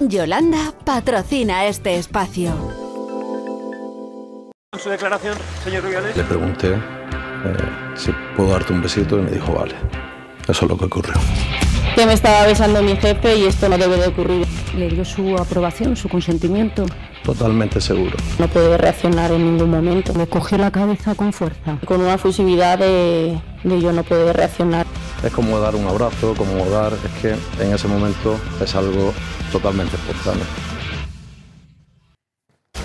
Yolanda patrocina este espacio. En su declaración, señor Rubiales. Le pregunté si puedo darte un besito y me dijo vale. Eso es lo que ocurrió. Que me estaba besando mi jefe y esto no debe de ocurrir. ¿Le dio su aprobación, su consentimiento? Totalmente seguro. No puede reaccionar en ningún momento. Me cogió la cabeza con fuerza, con una fusividad de yo no poder reaccionar. Es como dar un abrazo, como dar... Es que en ese momento es algo totalmente espontáneo.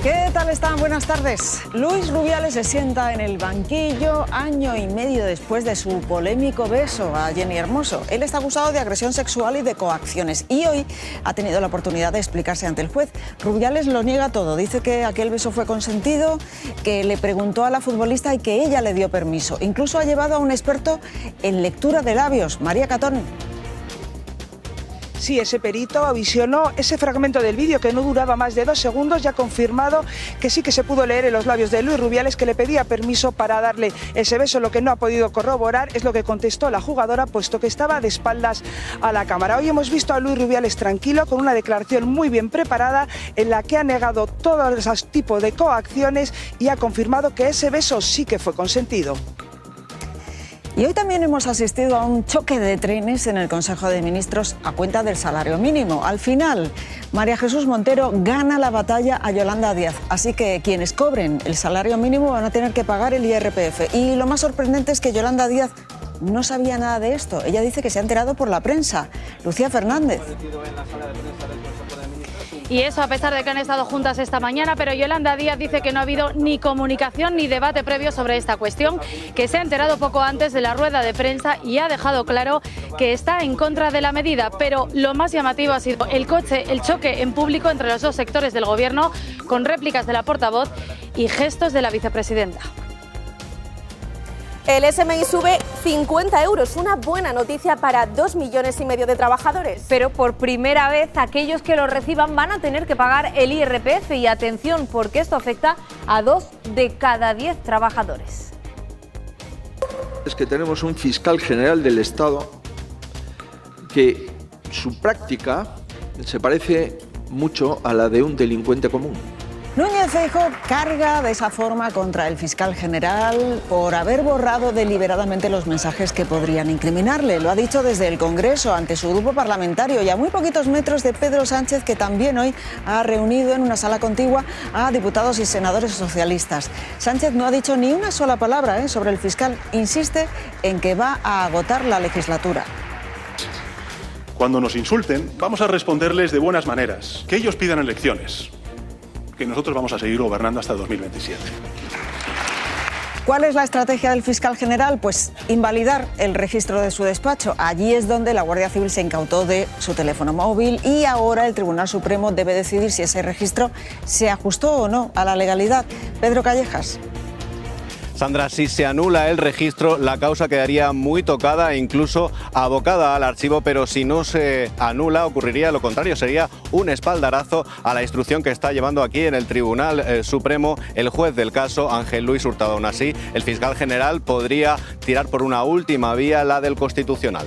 ¿Qué tal están? Buenas tardes. Luis Rubiales se sienta en el banquillo año y medio después de su polémico beso a Jenny Hermoso. Él está acusado de agresión sexual y de coacciones y hoy ha tenido la oportunidad de explicarse ante el juez. Rubiales lo niega todo. Dice que aquel beso fue consentido, que le preguntó a la futbolista y que ella le dio permiso. Incluso ha llevado a un experto en lectura de labios, María Catón. Sí, ese perito visionó ese fragmento del vídeo que no duraba más de 2 segundos y ha confirmado que sí que se pudo leer en los labios de Luis Rubiales que le pedía permiso para darle ese beso. Lo que no ha podido corroborar es lo que contestó la jugadora, puesto que estaba de espaldas a la cámara. Hoy hemos visto a Luis Rubiales tranquilo, con una declaración muy bien preparada en la que ha negado todo ese tipo de coacciones y ha confirmado que ese beso sí que fue consentido. Y hoy también hemos asistido a un choque de trenes en el Consejo de Ministros a cuenta del salario mínimo. Al final, María Jesús Montero gana la batalla a Yolanda Díaz. Así que quienes cobren el salario mínimo van a tener que pagar el IRPF. Y lo más sorprendente es que Yolanda Díaz no sabía nada de esto. Ella dice que se ha enterado por la prensa. Lucía Fernández. Y eso a pesar de que han estado juntas esta mañana, pero Yolanda Díaz dice que no ha habido ni comunicación ni debate previo sobre esta cuestión, que se ha enterado poco antes de la rueda de prensa y ha dejado claro que está en contra de la medida. Pero lo más llamativo ha sido el choque en público entre los dos sectores del gobierno, con réplicas de la portavoz y gestos de la vicepresidenta. El SMI sube 50 euros, una buena noticia para 2,5 millones de trabajadores. Pero por primera vez aquellos que lo reciban van a tener que pagar el IRPF y atención porque esto afecta a 2 de cada 10 trabajadores. Es que tenemos un fiscal general del Estado que su práctica se parece mucho a la de un delincuente común. Núñez Feijóo carga de esa forma contra el fiscal general por haber borrado deliberadamente los mensajes que podrían incriminarle. Lo ha dicho desde el Congreso ante su grupo parlamentario y a muy poquitos metros de Pedro Sánchez, que también hoy ha reunido en una sala contigua a diputados y senadores socialistas. Sánchez no ha dicho ni una sola palabra sobre el fiscal. Insiste en que va a agotar la legislatura. Cuando nos insulten, vamos a responderles de buenas maneras. Que ellos pidan elecciones. Que nosotros vamos a seguir gobernando hasta 2027. ¿Cuál es la estrategia del fiscal general? Pues invalidar el registro de su despacho. Allí es donde la Guardia Civil se incautó de su teléfono móvil y ahora el Tribunal Supremo debe decidir si ese registro se ajustó o no a la legalidad. Pedro Callejas. Sandra, si se anula el registro, la causa quedaría muy tocada e incluso abocada al archivo, pero si no se anula, ocurriría lo contrario, sería un espaldarazo a la instrucción que está llevando aquí en el Tribunal Supremo el juez del caso, Ángel Luis Hurtado. Aún así, el fiscal general podría tirar por una última vía, la del Constitucional.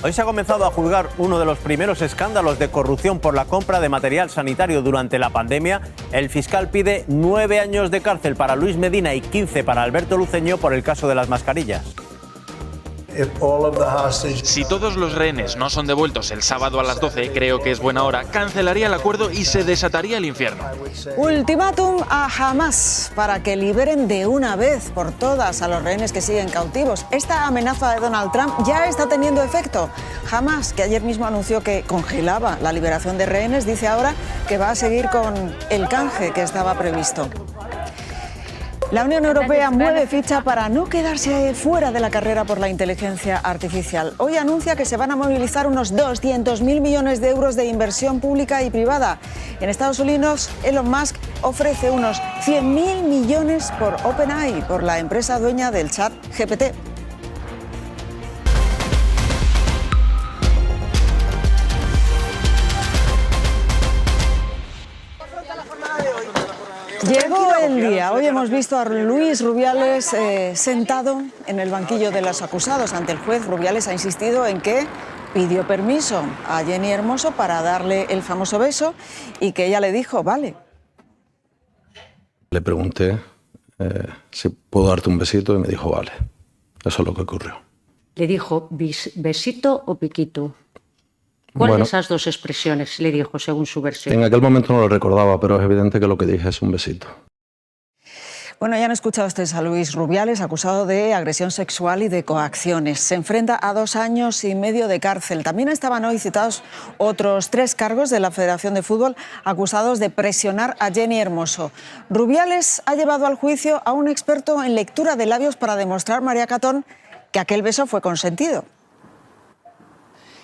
Hoy se ha comenzado a juzgar uno de los primeros escándalos de corrupción por la compra de material sanitario durante la pandemia. El fiscal pide 9 años de cárcel para Luis Medina y 15 para Alberto Luceño por el caso de las mascarillas. Si todos los rehenes no son devueltos el sábado a las 12, creo que es buena hora, cancelaría el acuerdo y se desataría el infierno. Ultimátum a Hamás para que liberen de una vez por todas a los rehenes que siguen cautivos. Esta amenaza de Donald Trump ya está teniendo efecto. Hamás, que ayer mismo anunció que congelaba la liberación de rehenes, dice ahora que va a seguir con el canje que estaba previsto. La Unión Europea mueve ficha para no quedarse fuera de la carrera por la inteligencia artificial. Hoy anuncia que se van a movilizar unos 200.000 millones de euros de inversión pública y privada. En Estados Unidos, Elon Musk ofrece unos 100.000 millones por OpenAI, por la empresa dueña del chat GPT. Llegó el día. Hoy hemos visto a Luis Rubiales sentado en el banquillo de los acusados ante el juez. Rubiales ha insistido en que pidió permiso a Jenny Hermoso para darle el famoso beso y que ella le dijo, vale. Le pregunté si puedo darte un besito y me dijo, vale. Eso es lo que ocurrió. Le dijo, besito o piquito. ¿Cuál de esas dos expresiones le dijo según su versión? En aquel momento no lo recordaba, pero es evidente que lo que dije es un besito. Bueno, ya han escuchado ustedes a Luis Rubiales, acusado de agresión sexual y de coacciones. Se enfrenta a 2 años y medio de cárcel. También estaban hoy citados otros 3 cargos de la Federación de Fútbol acusados de presionar a Jenny Hermoso. Rubiales ha llevado al juicio a un experto en lectura de labios para demostrar, María Catón, que aquel beso fue consentido.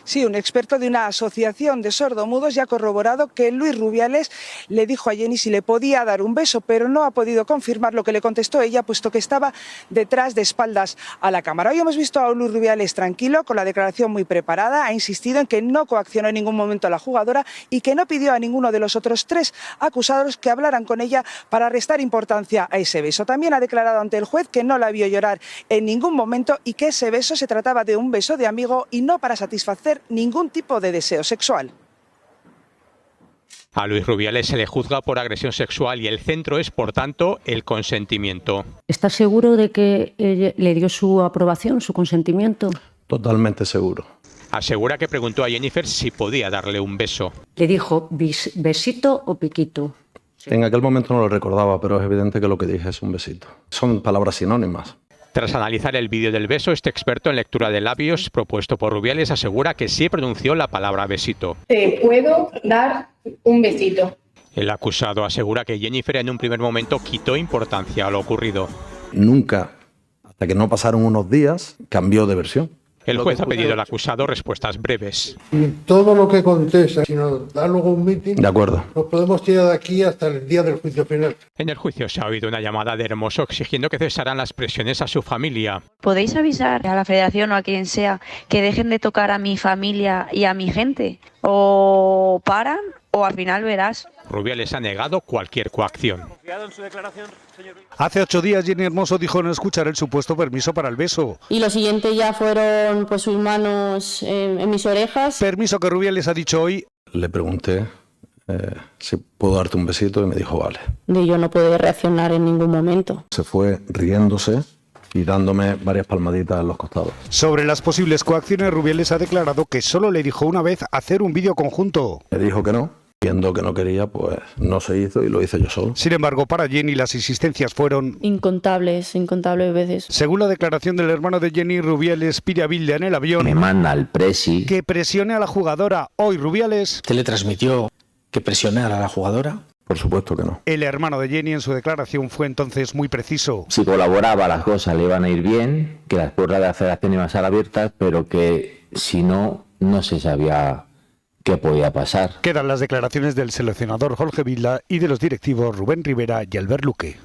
Sí, un experto de una asociación de sordomudos ya ha corroborado que Luis Rubiales le dijo a Jenny si le podía dar un beso, pero no ha podido confirmar lo que le contestó ella, puesto que estaba detrás de espaldas a la cámara. Hoy hemos visto a Luis Rubiales tranquilo, con la declaración muy preparada, ha insistido en que no coaccionó en ningún momento a la jugadora y que no pidió a ninguno de los otros 3 acusados que hablaran con ella para restar importancia a ese beso. También ha declarado ante el juez que no la vio llorar en ningún momento y que ese beso se trataba de un beso de amigo y no para satisfacer ningún tipo de deseo sexual. A Luis Rubiales se le juzga por agresión sexual y el centro es, por tanto, el consentimiento. ¿Está seguro de que le dio su aprobación, su consentimiento? Totalmente seguro. Asegura que preguntó a Jennifer si podía darle un beso. Le dijo, besito o piquito. En aquel momento no lo recordaba, pero es evidente que lo que dije es un besito. Son palabras sinónimas. Tras analizar el vídeo del beso, este experto en lectura de labios propuesto por Rubiales asegura que sí pronunció la palabra besito. Te puedo dar un besito. El acusado asegura que Jennifer en un primer momento quitó importancia a lo ocurrido. Nunca, hasta que no pasaron unos días, cambió de versión. El juez ha pedido al acusado respuestas breves. Y todo lo que contesta, si nos da luego un mitin, de acuerdo, nos podemos tirar de aquí hasta el día del juicio final. En el juicio se ha oído una llamada de Hermoso exigiendo que cesaran las presiones a su familia. ¿Podéis avisar a la federación o a quien sea que dejen de tocar a mi familia y a mi gente? O paran o al final verás. Rubiales ha negado cualquier coacción. Hace 8 días Jenny Hermoso dijo no escuchar el supuesto permiso para el beso. Y lo siguiente ya fueron pues sus manos en mis orejas. Permiso que Rubiales ha dicho hoy. Le pregunté si puedo darte un besito y me dijo vale. De yo no puedo reaccionar en ningún momento. Se fue riéndose y dándome varias palmaditas en los costados. Sobre las posibles coacciones, Rubiales ha declarado que solo le dijo una vez hacer un vídeo conjunto. Me dijo que no. Viendo que no quería, pues no se hizo y lo hice yo solo. Sin embargo, para Jenny las insistencias fueron incontables veces. Según la declaración del hermano de Jenny, Rubiales pide a Bilde en el avión. Me manda al presi. Que presione a la jugadora. Hoy Rubiales. ¿Te le transmitió que presionara a la jugadora? Por supuesto que no. El hermano de Jenny en su declaración fue entonces muy preciso. Si colaboraba las cosas le iban a ir bien, que las puertas de la federación iban a estar abiertas, pero que si no, no se sabía qué podía pasar. Quedan las declaraciones del seleccionador Jorge Vilda y de los directivos Rubén Rivera y Albert Luque.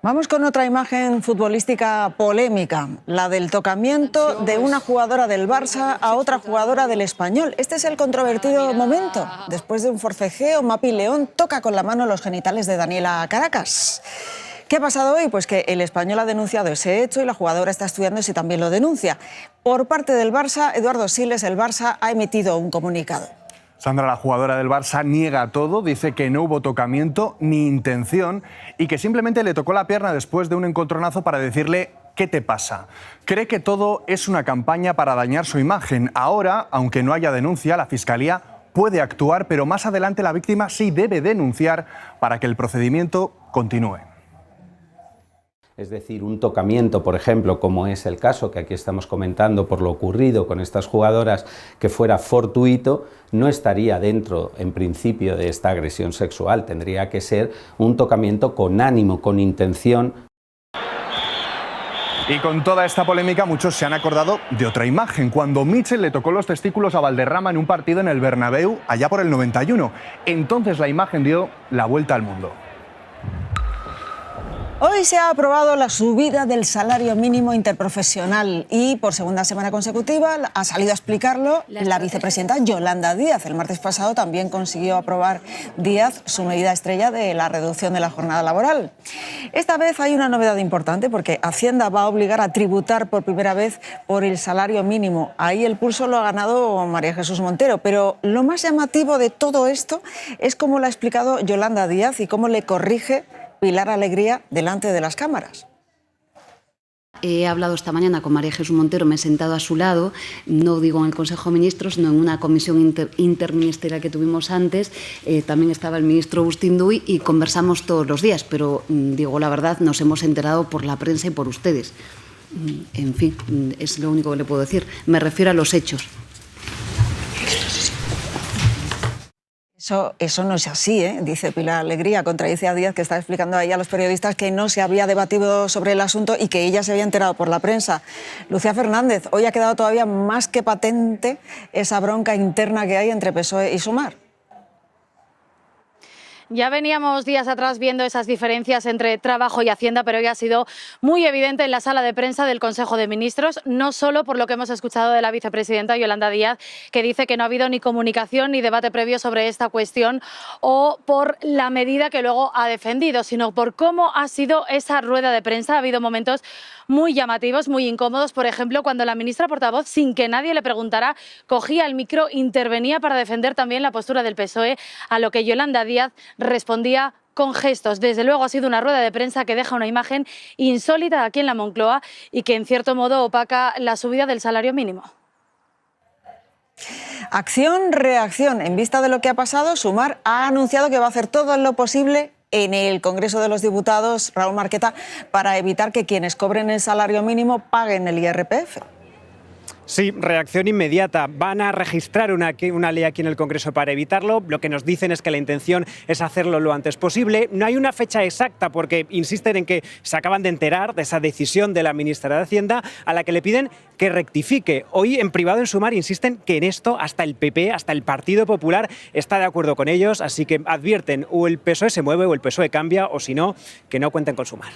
Vamos con otra imagen futbolística polémica, la del tocamiento de una jugadora del Barça a otra jugadora del Español. Este es el controvertido momento. Después de un forcejeo, Mapi León toca con la mano los genitales de Daniela Caracas. ¿Qué ha pasado hoy? Pues que el Español ha denunciado ese hecho y la jugadora está estudiando si también lo denuncia. Por parte del Barça, Eduardo Siles, el Barça ha emitido un comunicado. Sandra, la jugadora del Barça, niega todo, dice que no hubo tocamiento ni intención y que simplemente le tocó la pierna después de un encontronazo para decirle ¿qué te pasa? Cree que todo es una campaña para dañar su imagen. Ahora, aunque no haya denuncia, la Fiscalía puede actuar, pero más adelante la víctima sí debe denunciar para que el procedimiento continúe. Es decir, un tocamiento, por ejemplo, como es el caso que aquí estamos comentando por lo ocurrido con estas jugadoras, que fuera fortuito, no estaría dentro, en principio, de esta agresión sexual. Tendría que ser un tocamiento con ánimo, con intención. Y con toda esta polémica, muchos se han acordado de otra imagen, cuando Mitchell le tocó los testículos a Valderrama en un partido en el Bernabéu, allá por el 91. Entonces la imagen dio la vuelta al mundo. Hoy se ha aprobado la subida del salario mínimo interprofesional y por segunda semana consecutiva ha salido a explicarlo la vicepresidenta Yolanda Díaz. El martes pasado también consiguió aprobar Díaz su medida estrella de la reducción de la jornada laboral. Esta vez hay una novedad importante porque Hacienda va a obligar a tributar por primera vez por el salario mínimo. Ahí el pulso lo ha ganado María Jesús Montero, pero lo más llamativo de todo esto es cómo lo ha explicado Yolanda Díaz y cómo le corrige Pilar Alegría delante de las cámaras. He hablado esta mañana con María Jesús Montero, me he sentado a su lado, no digo en el Consejo de Ministros, sino en una comisión interministerial que tuvimos antes. También estaba el ministro Agustín Duy y conversamos todos los días, pero digo la verdad, nos hemos enterado por la prensa y por ustedes. En fin, es lo único que le puedo decir. Me refiero a los hechos. Eso no es así, dice Pilar Alegría, contradice a Díaz, que está explicando ahí a los periodistas que no se había debatido sobre el asunto y que ella se había enterado por la prensa. Lucía Fernández, hoy ha quedado todavía más que patente esa bronca interna que hay entre PSOE y Sumar. Ya veníamos días atrás viendo esas diferencias entre Trabajo y Hacienda, pero hoy ha sido muy evidente en la sala de prensa del Consejo de Ministros, no solo por lo que hemos escuchado de la vicepresidenta Yolanda Díaz, que dice que no ha habido ni comunicación ni debate previo sobre esta cuestión, o por la medida que luego ha defendido, sino por cómo ha sido esa rueda de prensa. Ha habido momentos muy llamativos, muy incómodos, por ejemplo, cuando la ministra portavoz, sin que nadie le preguntara, cogía el micro, intervenía para defender también la postura del PSOE, a lo que Yolanda Díaz respondía con gestos. Desde luego ha sido una rueda de prensa que deja una imagen insólita aquí en la Moncloa y que en cierto modo opaca la subida del salario mínimo. Acción, reacción. En vista de lo que ha pasado, Sumar ha anunciado que va a hacer todo lo posible en el Congreso de los Diputados, Raúl Marqueta, para evitar que quienes cobren el salario mínimo paguen el IRPF. Sí, reacción inmediata. Van a registrar una ley aquí en el Congreso para evitarlo. Lo que nos dicen es que la intención es hacerlo lo antes posible. No hay una fecha exacta porque insisten en que se acaban de enterar de esa decisión de la ministra de Hacienda a la que le piden que rectifique. Hoy en privado en Sumar insisten que en esto hasta el PP, hasta el Partido Popular está de acuerdo con ellos. Así que advierten, o el PSOE se mueve o el PSOE cambia, o si no, que no cuenten con Sumar.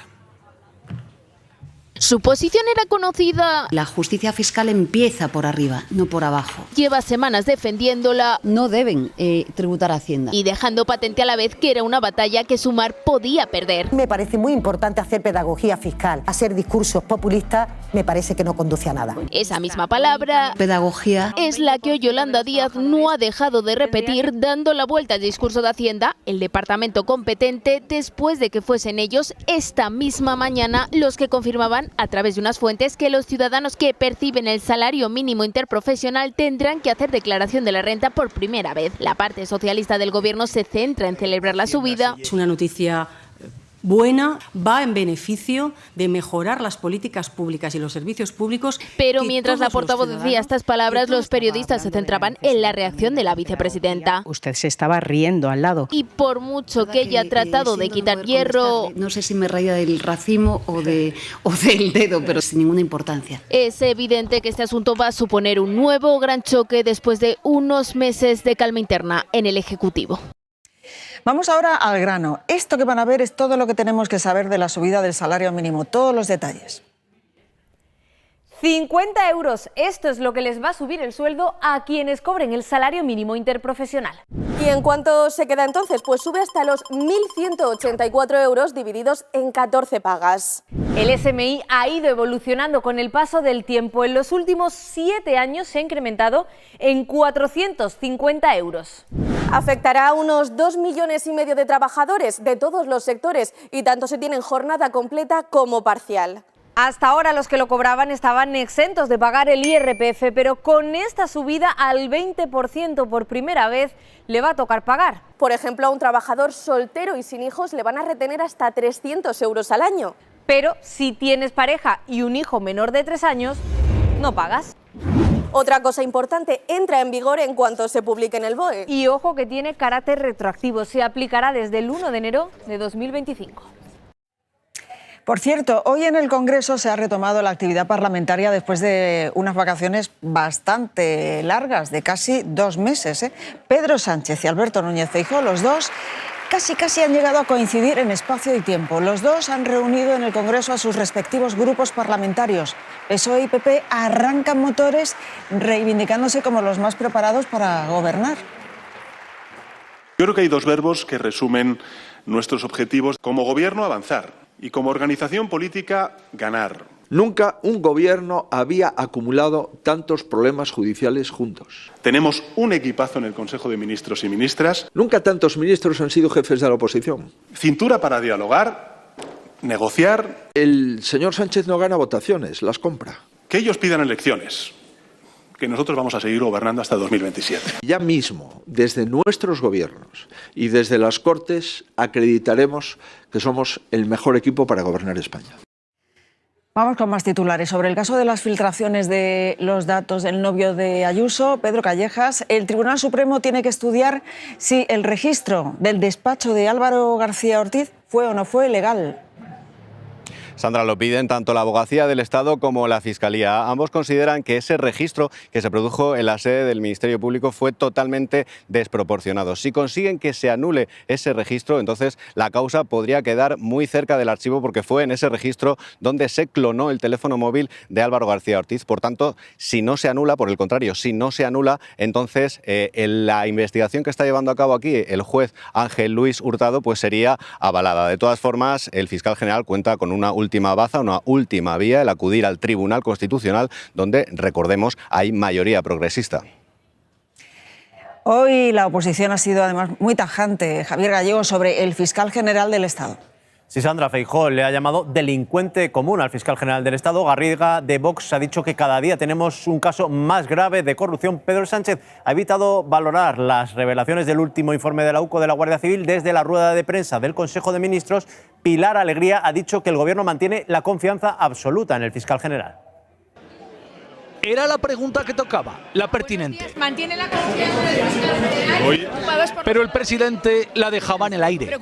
Su posición era conocida. La justicia fiscal empieza por arriba, no por abajo. Lleva semanas defendiéndola. No deben tributar a Hacienda. Y dejando patente a la vez que era una batalla que Sumar podía perder. Me parece muy importante hacer pedagogía fiscal. Hacer discursos populistas me parece que no conduce a nada. Esa misma palabra, pedagogía, es la que hoy Yolanda Díaz no ha dejado de repetir, dando la vuelta al discurso de Hacienda, el departamento competente, después de que fuesen ellos esta misma mañana los que confirmaban a través de unas fuentes que los ciudadanos que perciben el salario mínimo interprofesional tendrán que hacer declaración de la renta por primera vez. La parte socialista del gobierno se centra en celebrar la subida. Es una noticia buena, va en beneficio de mejorar las políticas públicas y los servicios públicos. Pero mientras la portavoz decía estas palabras, los periodistas se centraban en la reacción de la vicepresidenta. Usted se estaba riendo al lado. Y por mucho que ella ha tratado de quitar hierro, no sé si me reía del racimo o del dedo, pero sin ninguna importancia. Es evidente que este asunto va a suponer un nuevo gran choque después de unos meses de calma interna en el Ejecutivo. Vamos ahora al grano. Esto que van a ver es todo lo que tenemos que saber de la subida del salario mínimo, todos los detalles. 50 euros, esto es lo que les va a subir el sueldo a quienes cobren el salario mínimo interprofesional. ¿Y en cuánto se queda entonces? Pues sube hasta los 1.184 euros divididos en 14 pagas. El SMI ha ido evolucionando con el paso del tiempo. En los últimos 7 años se ha incrementado en 450 euros. Afectará a unos 2,5 millones de trabajadores de todos los sectores y tanto se tienen jornada completa como parcial. Hasta ahora los que lo cobraban estaban exentos de pagar el IRPF, pero con esta subida al 20% por primera vez le va a tocar pagar. Por ejemplo, a un trabajador soltero y sin hijos le van a retener hasta 300 euros al año. Pero si tienes pareja y un hijo menor de 3 años, no pagas. Otra cosa importante, entra en vigor en cuanto se publique en el BOE. Y ojo que tiene carácter retroactivo, se aplicará desde el 1 de enero de 2025. Por cierto, hoy en el Congreso se ha retomado la actividad parlamentaria después de unas vacaciones bastante largas, de casi 2 meses. Pedro Sánchez y Alberto Núñez Feijóo, los dos, casi han llegado a coincidir en espacio y tiempo. Los dos han reunido en el Congreso a sus respectivos grupos parlamentarios. PSOE y PP arrancan motores reivindicándose como los más preparados para gobernar. Yo creo que hay dos verbos que resumen nuestros objetivos. Como gobierno, avanzar, y como organización política, ganar. Nunca un gobierno había acumulado tantos problemas judiciales juntos. Tenemos un equipazo en el Consejo de Ministros y Ministras. Nunca tantos ministros han sido jefes de la oposición. Cintura para dialogar, negociar. El señor Sánchez no gana votaciones, las compra. Que ellos pidan elecciones, que nosotros vamos a seguir gobernando hasta 2027. Ya mismo, desde nuestros gobiernos y desde las Cortes, acreditaremos que somos el mejor equipo para gobernar España. Vamos con más titulares. Sobre el caso de las filtraciones de los datos del novio de Ayuso, Pedro Callejas, el Tribunal Supremo tiene que estudiar si el registro del despacho de Álvaro García Ortiz fue o no fue legal. Sandra, lo piden tanto la Abogacía del Estado como la Fiscalía. Ambos consideran que ese registro que se produjo en la sede del Ministerio Público fue totalmente desproporcionado. Si consiguen que se anule ese registro, entonces la causa podría quedar muy cerca del archivo, porque fue en ese registro donde se clonó el teléfono móvil de Álvaro García Ortiz. Por tanto, si no se anula, por el contrario, si no se anula, entonces la investigación que está llevando a cabo aquí el juez Ángel Luis Hurtado pues sería avalada. De todas formas, el fiscal general cuenta con una última baza, una última vía, el acudir al Tribunal Constitucional, donde, recordemos, hay mayoría progresista. Hoy la oposición ha sido además muy tajante, Javier Gallego, sobre el fiscal general del Estado. Sí, Sandra, Feijóo le ha llamado delincuente común al fiscal general del Estado. Garriga, de Vox, ha dicho que cada día tenemos un caso más grave de corrupción. Pedro Sánchez ha evitado valorar las revelaciones del último informe de la UCO de la Guardia Civil. Desde la rueda de prensa del Consejo de Ministros, Pilar Alegría ha dicho que el Gobierno mantiene la confianza absoluta en el fiscal general. Era la pregunta que tocaba, la pertinente. ¿Mantiene la confianza del fiscal general? Pero el presidente la dejaba en el aire.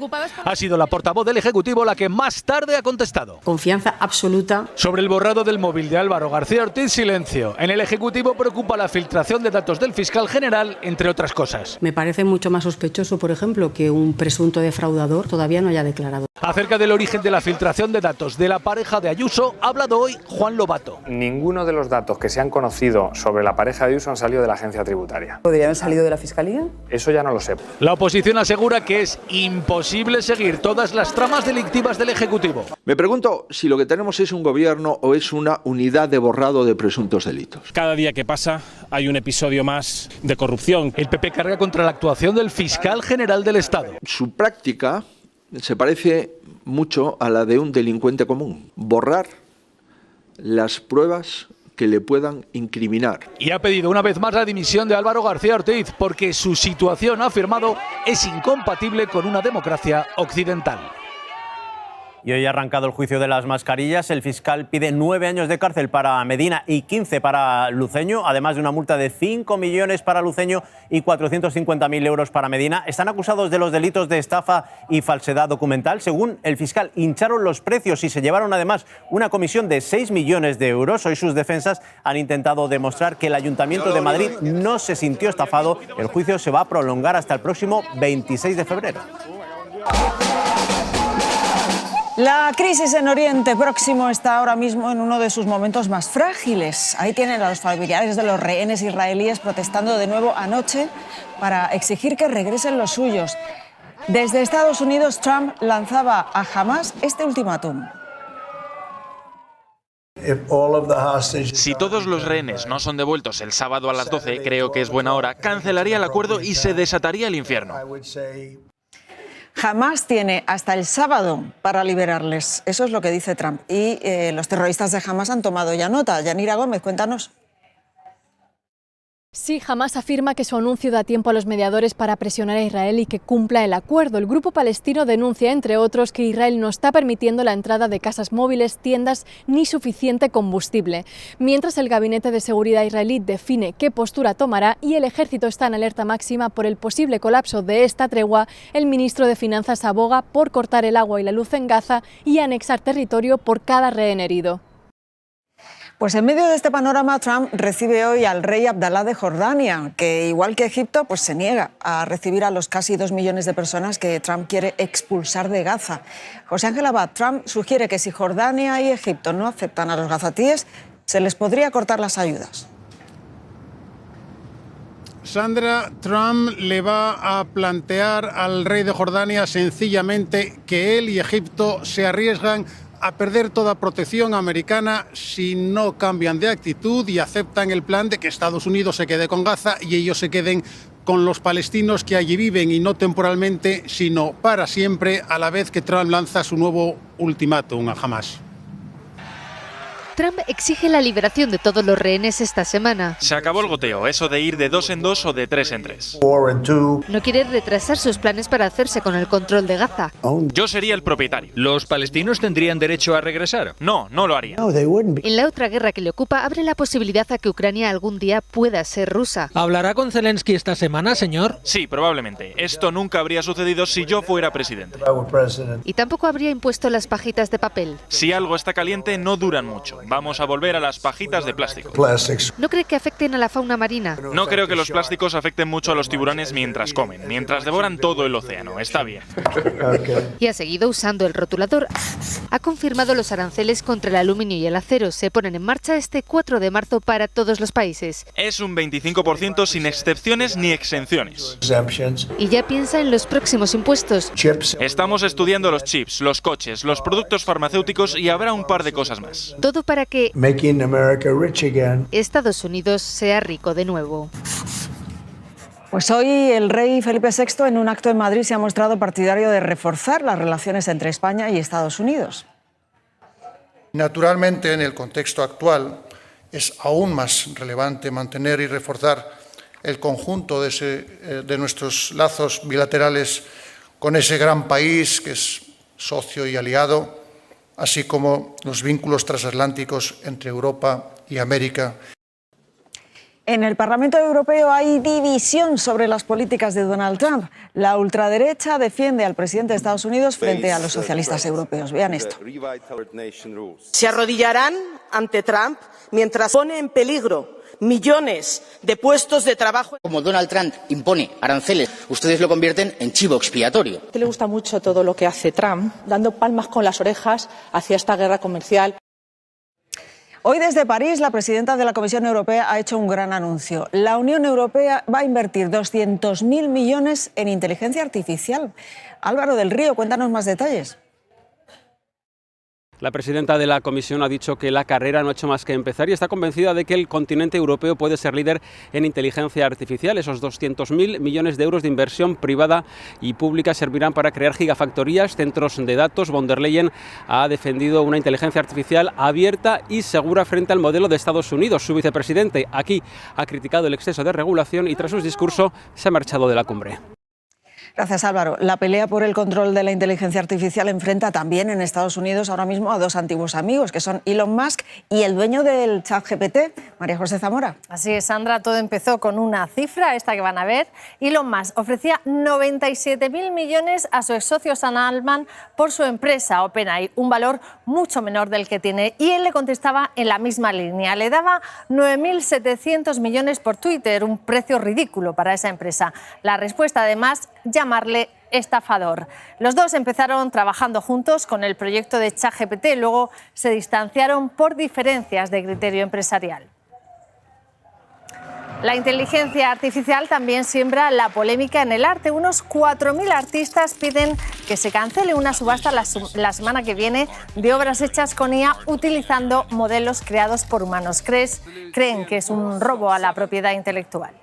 Ha sido la portavoz del Ejecutivo la que más tarde ha contestado. Confianza absoluta. Sobre el borrado del móvil de Álvaro García Ortiz, silencio. En el Ejecutivo preocupa la filtración de datos del fiscal general, entre otras cosas. Me parece mucho más sospechoso, por ejemplo, que un presunto defraudador todavía no haya declarado. Acerca del origen de la filtración de datos de la pareja de Ayuso, ha hablado hoy Juan Lobato. Ninguno de los datos que se han conocido sobre la pareja de Ayuso han salido de la agencia tributaria. ¿Podrían haber salido de la Fiscalía? Eso ya no lo sé. La oposición asegura que es imposible seguir todas las tramas delictivas del Ejecutivo. Me pregunto si lo que tenemos es un gobierno o es una unidad de borrado de presuntos delitos. Cada día que pasa hay un episodio más de corrupción. El PP carga contra la actuación del fiscal general del Estado. Su práctica se parece mucho a la de un delincuente común. Borrar las pruebas que le puedan incriminar. Y ha pedido una vez más la dimisión de Álvaro García Ortiz porque su situación, ha afirmado, es incompatible con una democracia occidental. Y hoy ha arrancado el juicio de las mascarillas. El fiscal pide 9 años de cárcel para Medina y 15 para Luceño, además de una multa de 5 millones para Luceño y 450.000 euros para Medina. Están acusados de los delitos de estafa y falsedad documental. Según el fiscal, hincharon los precios y se llevaron además una comisión de 6 millones de euros. Hoy sus defensas han intentado demostrar que el Ayuntamiento de Madrid no se sintió estafado. El juicio se va a prolongar hasta el próximo 26 de febrero. La crisis en Oriente Próximo está ahora mismo en uno de sus momentos más frágiles. Ahí tienen a los familiares de los rehenes israelíes protestando de nuevo anoche para exigir que regresen los suyos. Desde Estados Unidos, Trump lanzaba a Hamás este ultimátum. Si todos los rehenes no son devueltos el sábado a las 12, creo que es buena hora, cancelaría el acuerdo y se desataría el infierno. Hamás tiene hasta el sábado para liberarles. Eso es lo que dice Trump. Y los terroristas de Hamás han tomado ya nota. Yanira Gómez, cuéntanos. Sí, Hamás afirma que su anuncio da tiempo a los mediadores para presionar a Israel y que cumpla el acuerdo. El grupo palestino denuncia, entre otros, que Israel no está permitiendo la entrada de casas móviles, tiendas ni suficiente combustible. Mientras el Gabinete de Seguridad israelí define qué postura tomará y el ejército está en alerta máxima por el posible colapso de esta tregua, el ministro de Finanzas aboga por cortar el agua y la luz en Gaza y anexar territorio por cada rehén herido. Pues en medio de este panorama, Trump recibe hoy al rey Abdalá de Jordania, que igual que Egipto, pues se niega a recibir a los casi 2 millones de personas que Trump quiere expulsar de Gaza. José Ángel Abad, Trump sugiere que si Jordania y Egipto no aceptan a los gazatíes, se les podría cortar las ayudas. Sandra, Trump le va a plantear al rey de Jordania sencillamente que él y Egipto se arriesgan a perder toda protección americana si no cambian de actitud y aceptan el plan de que Estados Unidos se quede con Gaza y ellos se queden con los palestinos que allí viven, y no temporalmente, sino para siempre, a la vez que Trump lanza su nuevo ultimátum a Hamás. Trump exige la liberación de todos los rehenes esta semana. Se acabó el goteo, eso de ir de 2 en 2 o de 3 en 3. No quiere retrasar sus planes para hacerse con el control de Gaza. Yo sería el propietario. ¿Los palestinos tendrían derecho a regresar? No, no lo haría. En la otra guerra que le ocupa, abre la posibilidad a que Ucrania algún día pueda ser rusa. ¿Hablará con Zelensky esta semana, señor? Sí, probablemente. Esto nunca habría sucedido si yo fuera presidente. Y tampoco habría impuesto las pajitas de papel. Si algo está caliente, no duran mucho. Vamos a volver a las pajitas de plástico. ¿No cree que afecten a la fauna marina? No creo que los plásticos afecten mucho a los tiburones mientras comen, mientras devoran todo el océano. Está bien. Y ha seguido usando el rotulador. Ha confirmado los aranceles contra el aluminio y el acero. Se ponen en marcha este 4 de marzo para todos los países. Es un 25% sin excepciones ni exenciones. Y ya piensa en los próximos impuestos. Estamos estudiando los chips, los coches, los productos farmacéuticos y habrá un par de cosas más. Todo para que Estados Unidos sea rico de nuevo. Pues hoy el rey Felipe VI en un acto en Madrid se ha mostrado partidario de reforzar las relaciones entre España y Estados Unidos. Naturalmente, en el contexto actual, es aún más relevante mantener y reforzar el conjunto de nuestros lazos bilaterales con ese gran país que es socio y aliado, así como los vínculos transatlánticos entre Europa y América. En el Parlamento Europeo hay división sobre las políticas de Donald Trump. La ultraderecha defiende al presidente de Estados Unidos frente a los socialistas europeos. Vean esto. Se arrodillarán ante Trump mientras pone en peligro millones de puestos de trabajo. Como Donald Trump impone aranceles, ustedes lo convierten en chivo expiatorio. A usted le gusta mucho todo lo que hace Trump, dando palmas con las orejas hacia esta guerra comercial. Hoy desde París, la presidenta de la Comisión Europea ha hecho un gran anuncio. La Unión Europea va a invertir 200.000 millones en inteligencia artificial. Álvaro del Río, cuéntanos más detalles. La presidenta de la Comisión ha dicho que la carrera no ha hecho más que empezar y está convencida de que el continente europeo puede ser líder en inteligencia artificial. Esos 200.000 millones de euros de inversión privada y pública servirán para crear gigafactorías, centros de datos. Von der Leyen ha defendido una inteligencia artificial abierta y segura frente al modelo de Estados Unidos. Su vicepresidente aquí ha criticado el exceso de regulación y tras su discurso se ha marchado de la cumbre. Gracias, Álvaro. La pelea por el control de la inteligencia artificial enfrenta también en Estados Unidos ahora mismo a dos antiguos amigos, que son Elon Musk y el dueño del ChatGPT, María José Zamora. Así es, Sandra, todo empezó con una cifra, esta que van a ver. Elon Musk ofrecía 97.000 millones a su ex socio Sam Altman por su empresa OpenAI, un valor mucho menor del que tiene. Y él le contestaba en la misma línea. Le daba 9.700 millones por Twitter, un precio ridículo para esa empresa. La respuesta, además, llamarle estafador. Los dos empezaron trabajando juntos con el proyecto de ChatGPT, luego se distanciaron por diferencias de criterio empresarial. La inteligencia artificial también siembra la polémica en el arte. Unos 4.000 artistas piden que se cancele una subasta la semana que viene de obras hechas con IA utilizando modelos creados por humanos. Creen que es un robo a la propiedad intelectual.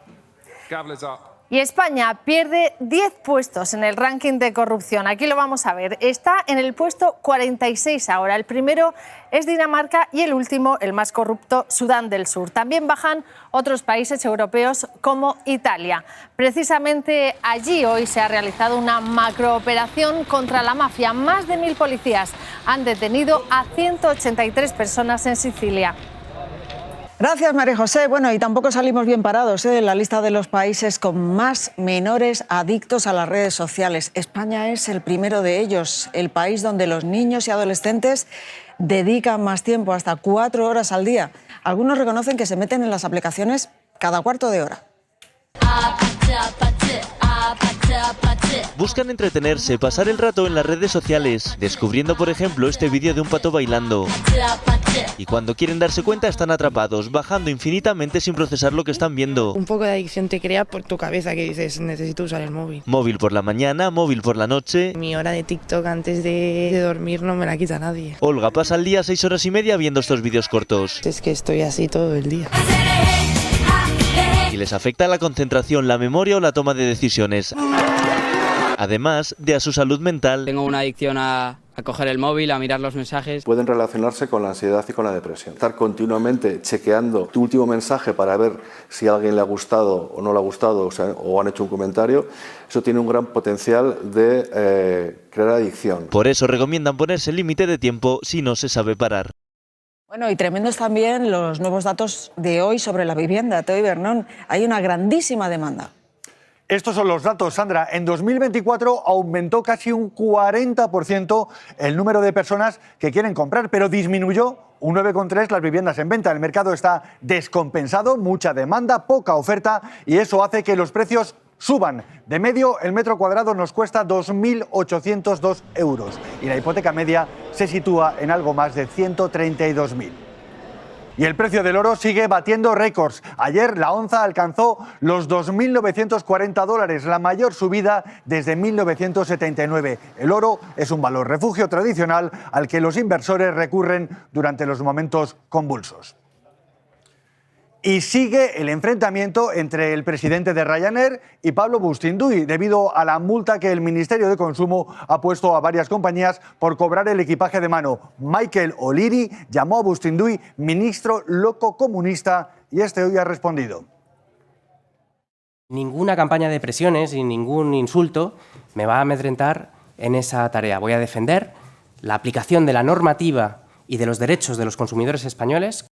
Y España pierde 10 puestos en el ranking de corrupción. Aquí lo vamos a ver. Está en el puesto 46 ahora. El primero es Dinamarca y el último, el más corrupto, Sudán del Sur. También bajan otros países europeos como Italia. Precisamente allí hoy se ha realizado una macrooperación contra la mafia. Más de 1.000 policías han detenido a 183 personas en Sicilia. Gracias, María José. Bueno, y tampoco salimos bien parados en la lista de los países con más menores adictos a las redes sociales. España es el primero de ellos, el país donde los niños y adolescentes dedican más tiempo, hasta 4 horas al día. Algunos reconocen que se meten en las aplicaciones cada cuarto de hora. Buscan entretenerse, pasar el rato en las redes sociales, descubriendo por ejemplo este vídeo de un pato bailando. Y cuando quieren darse cuenta están atrapados, bajando infinitamente sin procesar lo que están viendo. Un poco de adicción te crea por tu cabeza, que dices, necesito usar el móvil. Móvil por la mañana, móvil por la noche. Mi hora de TikTok antes de dormir no me la quita nadie. Olga pasa al día 6 horas y media viendo estos vídeos cortos. Es que estoy así todo el día. Y les afecta la concentración, la memoria o la toma de decisiones. Además de a su salud mental. Tengo una adicción a coger el móvil, a mirar los mensajes. Pueden relacionarse con la ansiedad y con la depresión. Estar continuamente chequeando tu último mensaje para ver si a alguien le ha gustado o no le ha gustado, o han hecho un comentario, eso tiene un gran potencial de crear adicción. Por eso recomiendan ponerse límite de tiempo si no se sabe parar. Bueno, y tremendos también los nuevos datos de hoy sobre la vivienda. Teo Ibernón, hay una grandísima demanda. Estos son los datos, Sandra. En 2024 aumentó casi un 40% el número de personas que quieren comprar, pero disminuyó un 9,3% las viviendas en venta. El mercado está descompensado, mucha demanda, poca oferta, y eso hace que los precios suban. De medio, el metro cuadrado nos cuesta 2.802 euros y la hipoteca media se sitúa en algo más de 132.000. Y el precio del oro sigue batiendo récords. Ayer la onza alcanzó los $2.940, la mayor subida desde 1979. El oro es un valor refugio tradicional al que los inversores recurren durante los momentos convulsos. Y sigue el enfrentamiento entre el presidente de Ryanair y Pablo Bustinduy, debido a la multa que el Ministerio de Consumo ha puesto a varias compañías por cobrar el equipaje de mano. Michael O'Leary llamó a Bustinduy ministro loco comunista y este hoy ha respondido. Ninguna campaña de presiones y ningún insulto me va a amedrentar en esa tarea. Voy a defender la aplicación de la normativa y de los derechos de los consumidores españoles.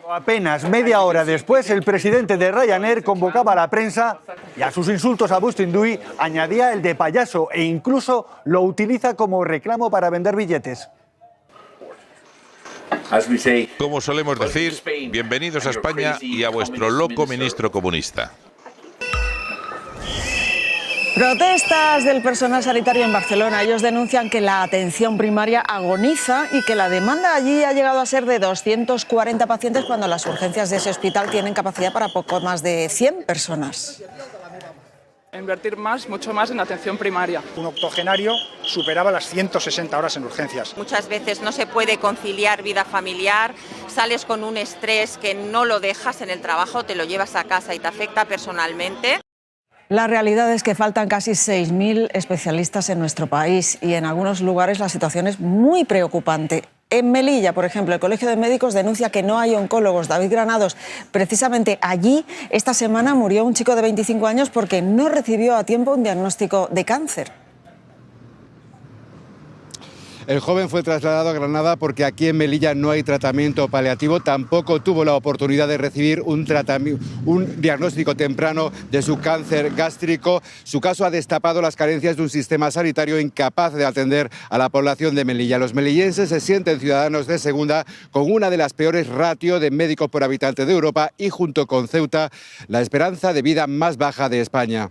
Apenas media hora después, el presidente de Ryanair convocaba a la prensa y a sus insultos a Bustinduy añadía el de payaso e incluso lo utiliza como reclamo para vender billetes. Como solemos decir, bienvenidos a España y a vuestro loco ministro comunista. Protestas del personal sanitario en Barcelona. Ellos denuncian que la atención primaria agoniza y que la demanda allí ha llegado a ser de 240 pacientes cuando las urgencias de ese hospital tienen capacidad para poco más de 100 personas. Invertir mucho más en atención primaria. Un octogenario superaba las 160 horas en urgencias. Muchas veces no se puede conciliar vida familiar, sales con un estrés que no lo dejas en el trabajo, te lo llevas a casa y te afecta personalmente. La realidad es que faltan casi 6.000 especialistas en nuestro país y en algunos lugares la situación es muy preocupante. En Melilla, por ejemplo, el Colegio de Médicos denuncia que no hay oncólogos. David Granados, precisamente allí, esta semana murió un chico de 25 años porque no recibió a tiempo un diagnóstico de cáncer. El joven fue trasladado a Granada porque aquí en Melilla no hay tratamiento paliativo. Tampoco tuvo la oportunidad de recibir un diagnóstico temprano de su cáncer gástrico. Su caso ha destapado las carencias de un sistema sanitario incapaz de atender a la población de Melilla. Los melillenses se sienten ciudadanos de segunda con una de las peores ratios de médicos por habitante de Europa y junto con Ceuta, la esperanza de vida más baja de España.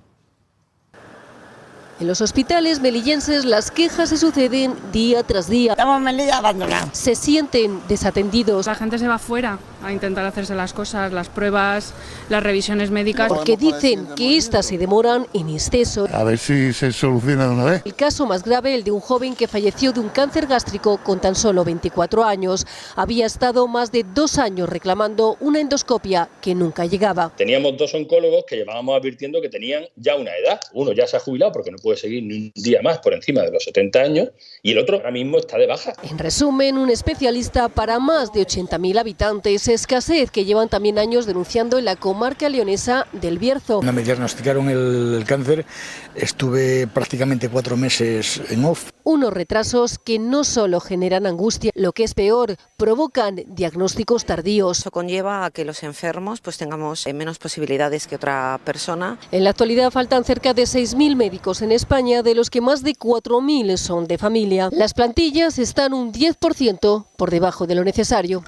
En los hospitales melillenses las quejas se suceden día tras día. Estamos en Melilla abandonados. Se sienten desatendidos. La gente se va fuera a intentar hacerse las cosas, las pruebas, las revisiones médicas. Porque dicen que estas se demoran en exceso. A ver si se soluciona de una vez. El caso más grave, el de un joven que falleció de un cáncer gástrico con tan solo 24 años. Había estado más de 2 años reclamando una endoscopia que nunca llegaba. Teníamos 2 oncólogos que llevábamos advirtiendo que tenían ya una edad. Uno ya se ha jubilado porque no puede seguir ni un día más por encima de los 70 años y el otro ahora mismo está de baja. En resumen, un especialista para más de 80.000 habitantes escasez que llevan también años denunciando en la comarca leonesa del Bierzo. Cuando me diagnosticaron el cáncer, estuve prácticamente 4 meses en off. Unos retrasos que no solo generan angustia, lo que es peor, provocan diagnósticos tardíos. Eso conlleva a que los enfermos pues tengamos menos posibilidades que otra persona. En la actualidad faltan cerca de 6.000 médicos en España, de los que más de 4.000 son de familia. Las plantillas están un 10% por debajo de lo necesario.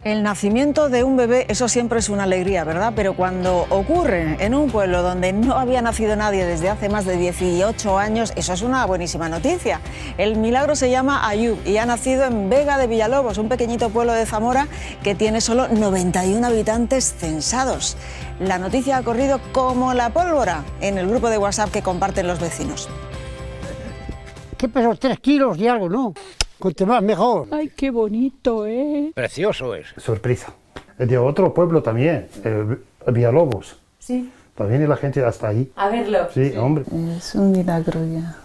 El nacimiento de un bebé, eso siempre es una alegría, ¿verdad? Pero cuando ocurre en un pueblo donde no había nacido nadie desde hace más de 18 años, eso es una buenísima noticia. El milagro se llama Ayub y ha nacido en Vega de Villalobos, un pequeñito pueblo de Zamora que tiene solo 91 habitantes censados. La noticia ha corrido como la pólvora en el grupo de WhatsApp que comparten los vecinos. ¿Qué peso? 3 kilos y algo, ¿no? Cuanto más mejor. Ay, qué bonito, ¿eh? Precioso es. Sorpresa. De otro pueblo también, Villalobos. Sí. También y la gente hasta ahí. A verlo. Sí, hombre. Es un milagro ya.